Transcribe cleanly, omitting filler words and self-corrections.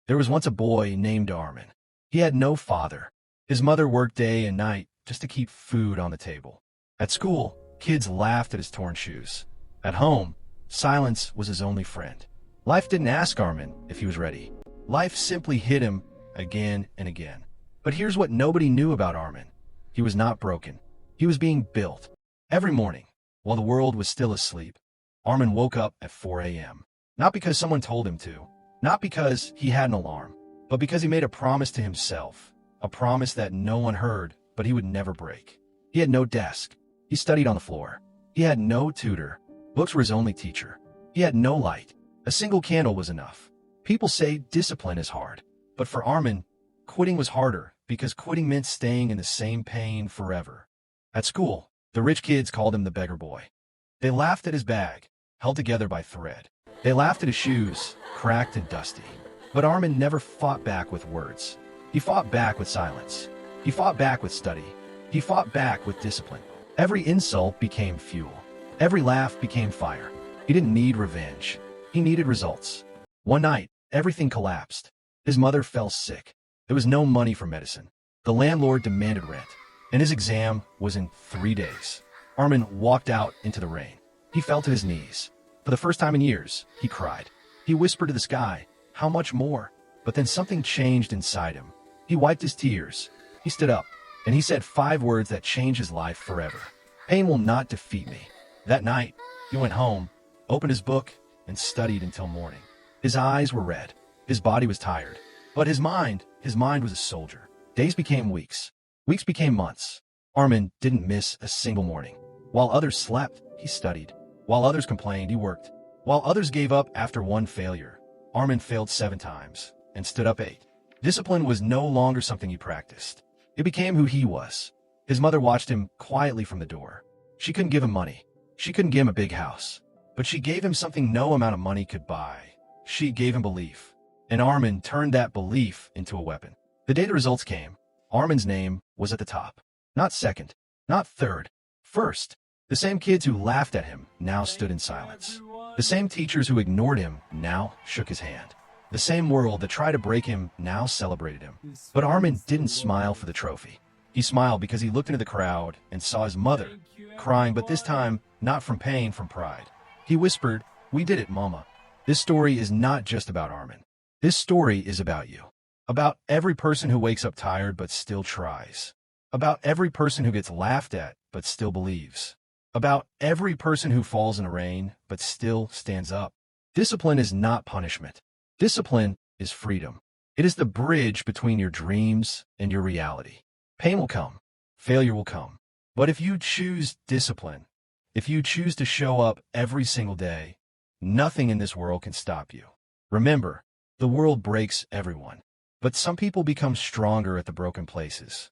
There was once a boy named Arman. He had no father. His mother worked day and night just to keep food on the table. At school, kids laughed at his torn shoes. At home, silence was his only friend. Life didn't ask Arman if he was ready. Life simply hit him again and again. But here's what nobody knew about Arman. He was not broken. He was being built. Every morning, while the world was still asleep, Arman woke up at 4 a.m. Not because someone told him to, not because he had an alarm, but because he made a promise to himself, a promise that no one heard, but he would never break. He had no desk. He studied on the floor. He had no tutor. Books were his only teacher. He had no light. A single candle was enough. People say discipline is hard, but for Arman, quitting was harder because quitting meant staying in the same pain forever. At school, the rich kids called him the beggar boy. They laughed at his bag, held together by thread. They laughed at his shoes, cracked and dusty. But Arman never fought back with words. He fought back with silence. He fought back with study. He fought back with discipline. Every insult became fuel. Every laugh became fire. He didn't need revenge. He needed results. One night, everything collapsed. His mother fell sick. There was no money for medicine. The landlord demanded rent, and his exam was in 3 days. Arman walked out into the rain. He fell to his knees. For the first time in years, he cried. He whispered to the sky, "How much more?" But then something changed inside him. He wiped his tears. He stood up, and he said 5 words that changed his life forever. "Pain will not defeat me." That night, he went home, opened his book, and studied until morning. His eyes were red. His body was tired. But his mind was a soldier. Days became weeks. Weeks became months. Arman didn't miss a single morning. While others slept, he studied. While others complained, he worked. While others gave up after one failure, Arman failed 7 times and stood up 8. Discipline was no longer something he practiced. It became who he was. His mother watched him quietly from the door. She couldn't give him money. She couldn't give him a big house. But she gave him something no amount of money could buy. She gave him belief. And Arman turned that belief into a weapon. The day the results came, Arman's name was at the top. Not second, not third, first. The same kids who laughed at him now stood in silence. The same teachers who ignored him now shook his hand. The same world that tried to break him now celebrated him. But Arman didn't smile for the trophy. He smiled because he looked into the crowd and saw his mother crying, but this time not from pain, from pride. He whispered, "We did it, Mama." This story is not just about Arman. This story is about you. About every person who wakes up tired but still tries. About every person who gets laughed at but still believes. About every person who falls in the rain but still stands up. Discipline is not punishment. Discipline is freedom. It is the bridge between your dreams and your reality. Pain will come. Failure will come. But if you choose discipline, if you choose to show up every single day, nothing in this world can stop you. Remember, the world breaks everyone. But some people become stronger at the broken places.